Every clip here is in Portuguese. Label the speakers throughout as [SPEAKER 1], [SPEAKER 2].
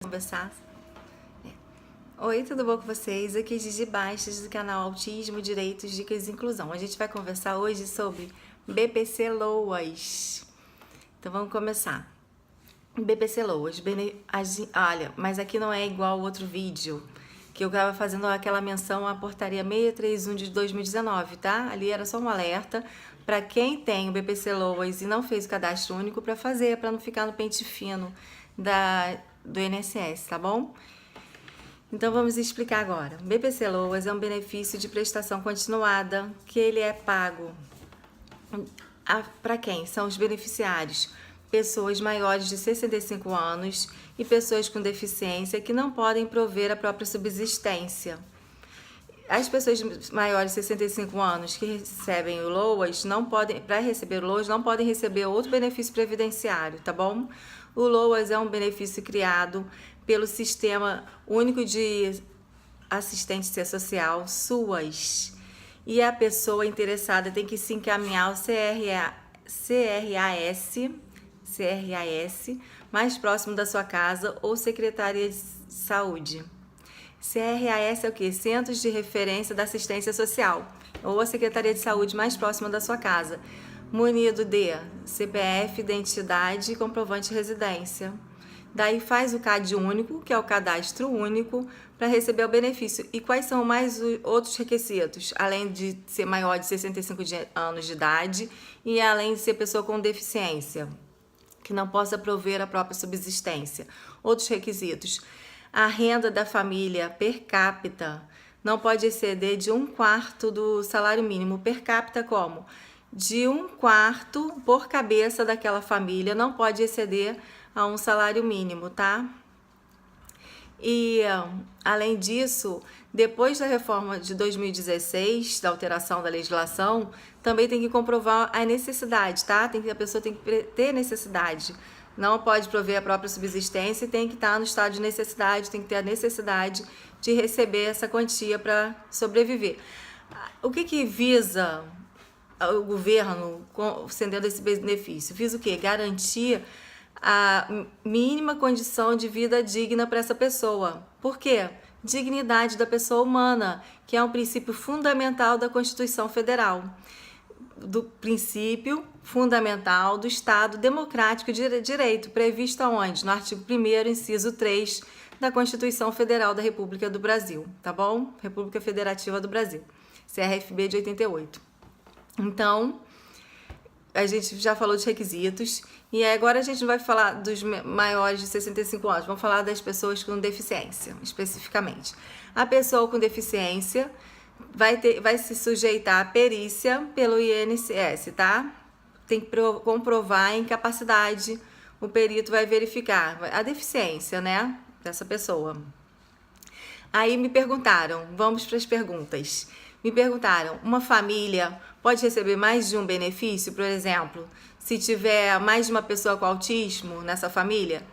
[SPEAKER 1] conversar. Oi, tudo bom com vocês? Aqui é Gigi Bastos do canal Autismo, Direitos, Dicas e Inclusão. A gente vai conversar hoje sobre BPC LOAS. Então vamos começar. BPC LOAS, olha, mas aqui não é igual ao outro vídeo que eu estava fazendo aquela menção à portaria 631 de 2019, tá? Ali era só um alerta para quem tem o BPC LOAS e não fez o cadastro único para fazer, para não ficar no pente fino do INSS, tá bom? Então vamos explicar agora. BPC LOAS é um benefício de prestação continuada que ele é pago para quem? São os beneficiários, pessoas maiores de 65 anos e pessoas com deficiência que não podem prover a própria subsistência. As pessoas maiores de 65 anos que recebem o LOAS para receber o LOAS, não podem receber outro benefício previdenciário, tá bom? O LOAS é um benefício criado pelo Sistema Único de Assistência Social, SUAS. E a pessoa interessada tem que se encaminhar ao CRAS mais próximo da sua casa ou Secretaria de Saúde. CRAS é o quê? Centros de Referência da Assistência Social, ou a Secretaria de Saúde mais próxima da sua casa, munido de CPF, identidade e comprovante de residência. Daí faz o CAD único, que é o cadastro único, para receber o benefício. E quais são mais outros requisitos? Além de ser maior de 65 anos de idade e além de ser pessoa com deficiência, que não possa prover a própria subsistência. Outros requisitos: a renda da família per capita não pode exceder de 1/4 do salário mínimo. Per capita como? De 1/4 por cabeça daquela família, não pode exceder a um salário mínimo, tá? E, além disso, depois da reforma de 2016, da alteração da legislação, também tem que comprovar a necessidade, tá? A pessoa tem que ter necessidade. Não pode prover a própria subsistência e tem que estar no estado de necessidade, tem que ter a necessidade de receber essa quantia para sobreviver. O que visa o governo concedendo esse benefício? Visa o quê? Garantir a mínima condição de vida digna para essa pessoa. Por quê? Dignidade da pessoa humana, que é um princípio fundamental da Constituição Federal, do princípio fundamental do Estado Democrático de Direito, previsto aonde? No artigo 1º, inciso 3 da Constituição Federal da República do Brasil, tá bom? República Federativa do Brasil, CRFB de 88. Então, a gente já falou dos requisitos e agora a gente não vai falar dos maiores de 65 anos, vamos falar das pessoas com deficiência, especificamente. A pessoa com deficiência vai se sujeitar à perícia pelo INSS, tá? Tem que comprovar a incapacidade, o perito vai verificar a deficiência, né, dessa pessoa. Aí me perguntaram, vamos para as perguntas. Me perguntaram, uma família pode receber mais de um benefício? Por exemplo, se tiver mais de uma pessoa com autismo nessa família,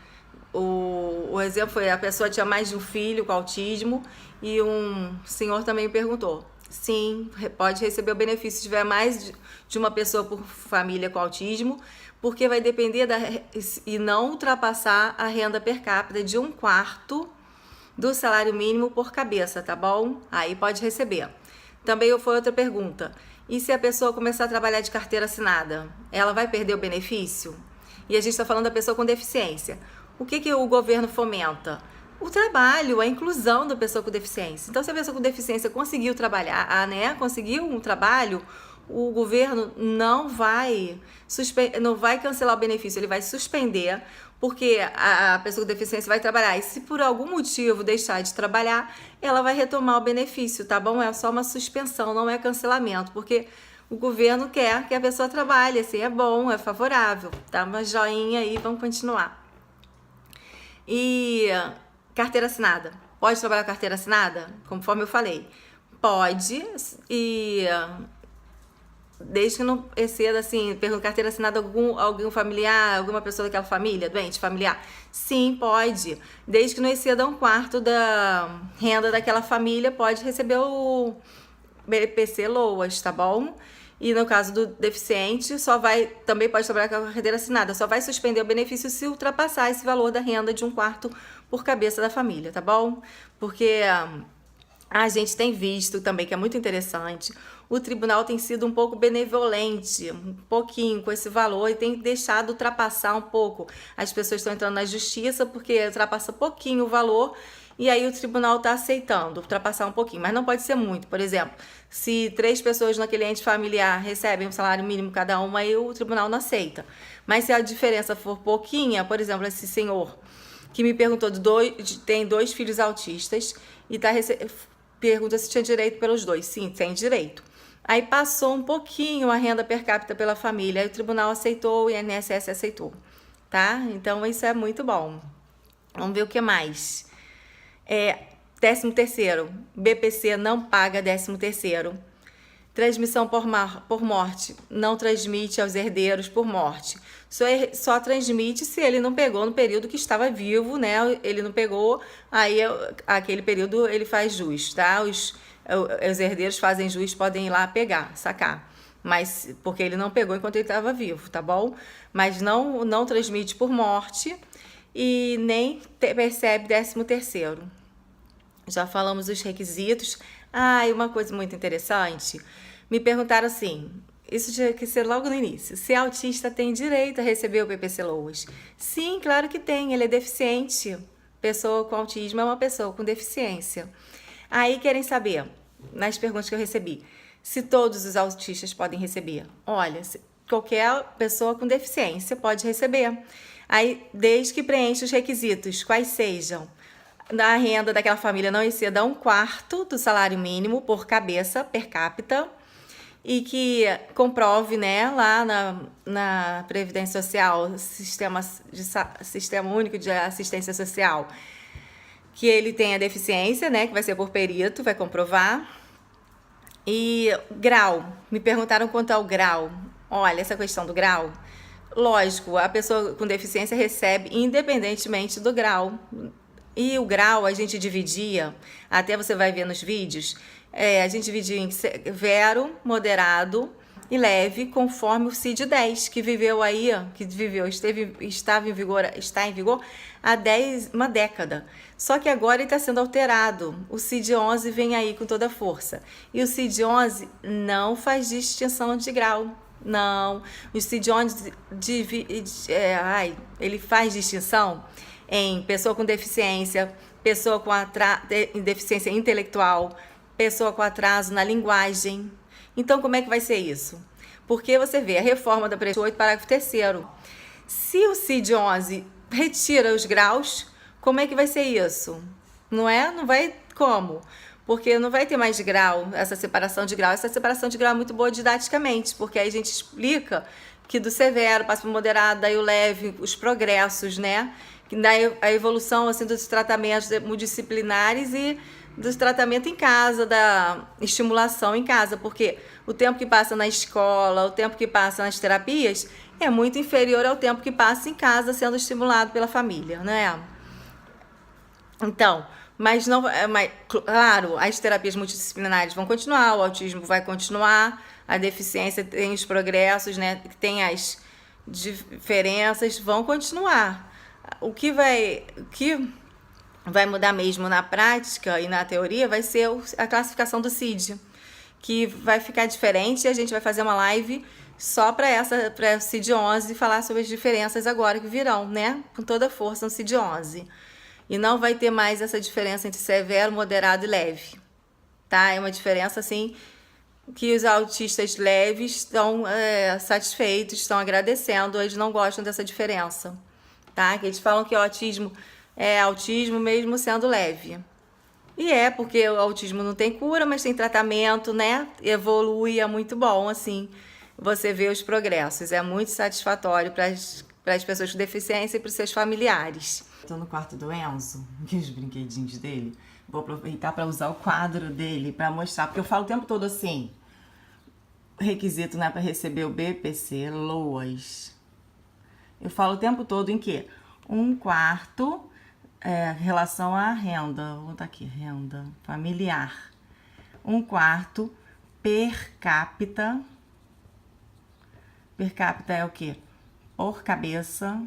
[SPEAKER 1] o exemplo foi, a pessoa tinha mais de um filho com autismo e um senhor também perguntou. Sim, pode receber o benefício se tiver mais de uma pessoa por família com autismo, porque vai depender e não ultrapassar a renda per capita de 1/4 do salário mínimo por cabeça, tá bom? Aí pode receber. Também foi outra pergunta. E se a pessoa começar a trabalhar de carteira assinada, ela vai perder o benefício? E a gente está falando da pessoa com deficiência. O que o governo fomenta? O trabalho, a inclusão da pessoa com deficiência. Então, se a pessoa com deficiência conseguiu trabalhar, conseguiu um trabalho, o governo não vai cancelar o benefício, ele vai suspender, porque a pessoa com deficiência vai trabalhar. E se por algum motivo deixar de trabalhar, ela vai retomar o benefício, tá bom? É só uma suspensão, não é cancelamento, porque o governo quer que a pessoa trabalhe, assim, é bom, é favorável, tá? Uma joinha aí, vamos continuar. E carteira assinada. Pode trabalhar com carteira assinada? Conforme eu falei. Pode, e desde que não exceda, assim, carteira assinada algum familiar, alguma pessoa daquela família, doente, familiar. Sim, pode. Desde que não exceda 1/4 da renda daquela família, pode receber o BPC LOAS, tá bom? E no caso do deficiente, também pode trabalhar com a carteira assinada, só vai suspender o benefício se ultrapassar esse valor da renda de 1/4 por cabeça da família, tá bom? Porque a gente tem visto também, que é muito interessante, o tribunal tem sido um pouco benevolente, um pouquinho com esse valor, e tem deixado ultrapassar um pouco. As pessoas estão entrando na justiça porque ultrapassa pouquinho o valor, e aí o tribunal está aceitando ultrapassar um pouquinho, mas não pode ser muito. Por exemplo, se 3 pessoas naquele ente familiar recebem um salário mínimo cada uma, aí o tribunal não aceita. Mas se a diferença for pouquinha, por exemplo, esse senhor que me perguntou, tem 2 filhos autistas, e pergunta se tinha direito pelos 2. Sim, tem direito. Aí passou um pouquinho a renda per capita pela família, aí o tribunal aceitou, o INSS aceitou, tá? Então isso é muito bom. Vamos ver o que mais. 13º, BPC não paga 13º. Transmissão por morte, não transmite aos herdeiros por morte. Só transmite se ele não pegou no período que estava vivo, né? Ele não pegou, aí aquele período ele faz jus, tá? Os herdeiros fazem jus, podem ir lá pegar, sacar. Mas porque ele não pegou enquanto ele estava vivo, tá bom? Mas não transmite por morte e nem percebe 13º. Já falamos os requisitos. E uma coisa muito interessante, me perguntaram assim, isso tinha que ser logo no início, se autista tem direito a receber o PPC Loas? Sim, claro que tem, ele é deficiente. Pessoa com autismo é uma pessoa com deficiência. Aí querem saber, nas perguntas que eu recebi, se todos os autistas podem receber. Olha, qualquer pessoa com deficiência pode receber. Aí, desde que preencha os requisitos, quais sejam, a renda daquela família não exceda 1/4 do salário mínimo por cabeça, per capita, e que comprove, né, lá na Previdência Social, Sistema Único de Assistência Social, que ele tem a deficiência, né, que vai ser por perito, vai comprovar. E grau, me perguntaram quanto ao grau. Olha, essa questão do grau, lógico, a pessoa com deficiência recebe independentemente do grau. E o grau a gente dividia, até você vai ver nos vídeos, a gente dividia em severo, moderado e leve, conforme o CID-10, que viveu aí, está em vigor há uma década. Só que agora ele está sendo alterado. O CID-11 vem aí com toda a força. E o CID-11 não faz distinção de grau. Não. O CID-11 ele faz distinção em pessoa com deficiência, pessoa com deficiência intelectual, pessoa com atraso na linguagem. Então, como é que vai ser isso? Porque você vê a reforma da Previdência 8, parágrafo 3º. Se o CID-11 retira os graus, como é que vai ser isso? Não é? Não vai como? Porque não vai ter mais de grau, essa separação de grau. Essa separação de grau é muito boa didaticamente, porque aí a gente explica que do severo passa para o moderado, daí o leve, os progressos, né? A evolução assim, dos tratamentos multidisciplinares e do tratamento em casa, da estimulação em casa, porque o tempo que passa na escola, o tempo que passa nas terapias é muito inferior ao tempo que passa em casa sendo estimulado pela família, né? Então, claro, as terapias multidisciplinares vão continuar, o autismo vai continuar, a deficiência tem os progressos, né? Tem as diferenças, vão continuar. O que vai mudar mesmo na prática e na teoria vai ser a classificação do CID, que vai ficar diferente, e a gente vai fazer uma live só para o CID-11 e falar sobre as diferenças agora que virão, né? Com toda a força no CID-11. E não vai ter mais essa diferença entre severo, moderado e leve, tá? É uma diferença, assim, que os autistas leves estão satisfeitos, estão agradecendo, eles não gostam dessa diferença, tá? Que eles falam que o autismo é autismo mesmo sendo leve. E porque o autismo não tem cura, mas tem tratamento, né? Evolui, é muito bom, assim, você vê os progressos. É muito satisfatório para as pessoas com deficiência e para os seus familiares. Estou no quarto do Enzo, aqui os brinquedinhos dele. Vou aproveitar para usar o quadro dele para mostrar, porque eu falo o tempo todo assim, requisito, né, para receber o BPC Loas. Eu falo o tempo todo em que 1/4 relação à renda, vou botar aqui, renda familiar. 1/4 per capita. Per capita é o quê? Por cabeça.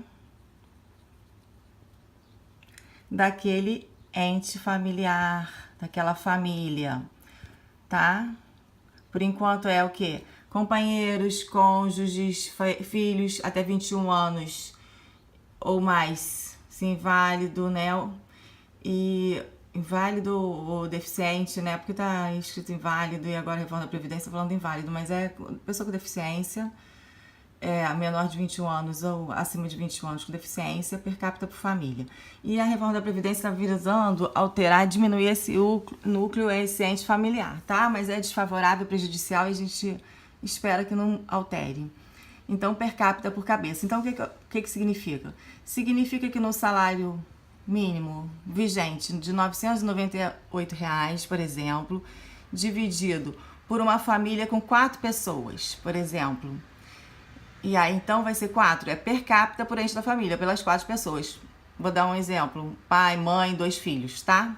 [SPEAKER 2] daquele ente familiar, daquela família, tá? Por enquanto é o quê? Companheiros, cônjuges, filhos até 21 anos ou mais, se inválido, né? E inválido ou deficiente, né? Porque tá escrito inválido e agora a reforma da Previdência falando inválido, mas é pessoa com deficiência, menor de 21 anos ou acima de 21 anos com deficiência, per capita por família. E a reforma da Previdência está visando alterar, diminuir esse núcleo, esse ente familiar, tá? Mas é desfavorável, prejudicial e a gente espera que não altere. Então, per capita por cabeça. Então, o que significa? Significa que no salário mínimo vigente de R$ 998, por exemplo, dividido por uma família com 4 pessoas, por exemplo. E aí, então, vai ser 4. É per capita por ente da família, pelas 4 pessoas. Vou dar um exemplo. Pai, mãe, 2 filhos, tá?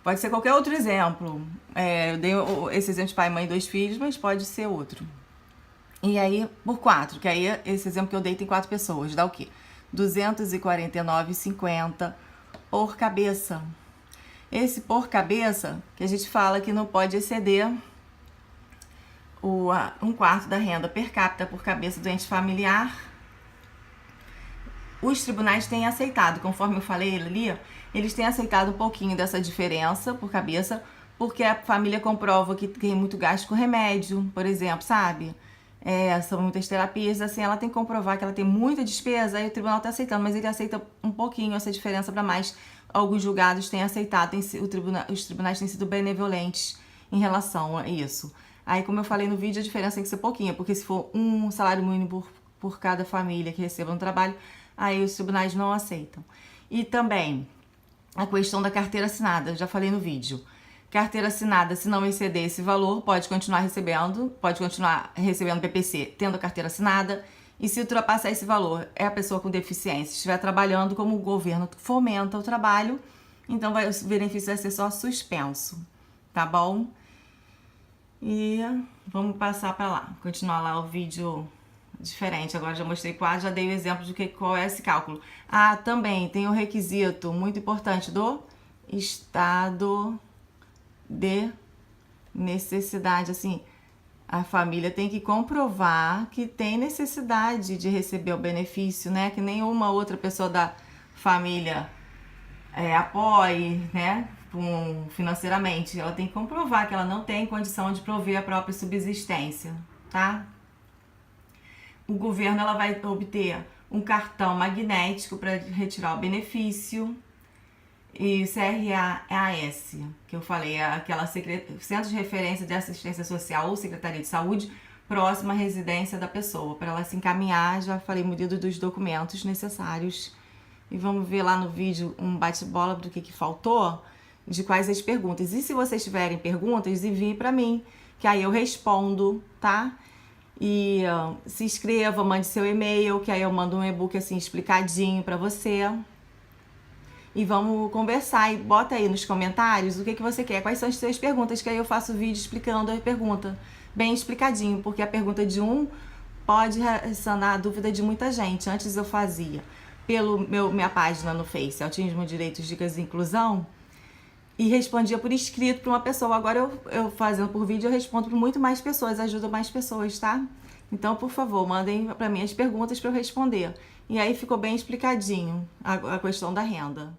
[SPEAKER 2] Pode ser qualquer outro exemplo. Eu dei esse exemplo de pai, mãe, 2 filhos, mas pode ser outro. E aí, por 4, que aí esse exemplo que eu dei tem 4 pessoas. Dá o quê? R$ 249,50 por cabeça. Esse por cabeça, que a gente fala que não pode exceder um quarto da renda per capita por cabeça do ente familiar. Os tribunais têm aceitado, conforme eu falei ali, eles têm aceitado um pouquinho dessa diferença por cabeça, porque a família comprova que tem muito gasto com remédio, por exemplo, sabe? São muitas terapias, assim, ela tem que comprovar que ela tem muita despesa, aí o tribunal tá aceitando, mas ele aceita um pouquinho essa diferença para mais. Alguns julgados têm aceitado, os tribunais têm sido benevolentes em relação a isso. Aí, como eu falei no vídeo, a diferença tem que ser pouquinha, porque se for um salário mínimo por cada família que receba no trabalho, aí os tribunais não aceitam. E também a questão da carteira assinada, eu já falei no vídeo. Carteira assinada, se não exceder esse valor, pode continuar recebendo PPC tendo a carteira assinada. E se ultrapassar esse valor, é a pessoa com deficiência, estiver trabalhando, como o governo fomenta o trabalho, então o benefício vai ser só suspenso, tá bom? E vamos passar para lá, continuar lá o vídeo diferente. Agora já mostrei quase, já dei o exemplo de qual é esse cálculo. Também tem o requisito muito importante do estado de necessidade. Assim, a família tem que comprovar que tem necessidade de receber o benefício, né? Que nenhuma outra pessoa da família apoie, né? Financeiramente, ela tem que comprovar que ela não tem condição de prover a própria subsistência, tá? O governo ela vai obter um cartão magnético para retirar o benefício e o CRAS, que eu falei, é aquela Centro de Referência de Assistência Social ou Secretaria de Saúde, próxima à residência da pessoa, para ela se encaminhar. Já falei medido dos documentos necessários. E vamos ver lá no vídeo um bate-bola do que faltou, de quais as perguntas. E se vocês tiverem perguntas, enviem para mim, que aí eu respondo, tá? E se inscreva, mande seu e-mail, que aí eu mando um e-book assim explicadinho para você. E vamos conversar e bota aí nos comentários o que você quer, quais são as suas perguntas, que aí eu faço vídeo explicando a pergunta, bem explicadinho, porque a pergunta de um pode sanar a dúvida de muita gente. Antes eu fazia pelo minha página no Face, Autismo, Direitos, Dicas e Inclusão, e respondia por escrito para uma pessoa. Agora eu fazendo por vídeo, eu respondo para muito mais pessoas, ajudo mais pessoas, tá? Então, por favor, mandem para mim as perguntas para eu responder. E aí ficou bem explicadinho a questão da renda.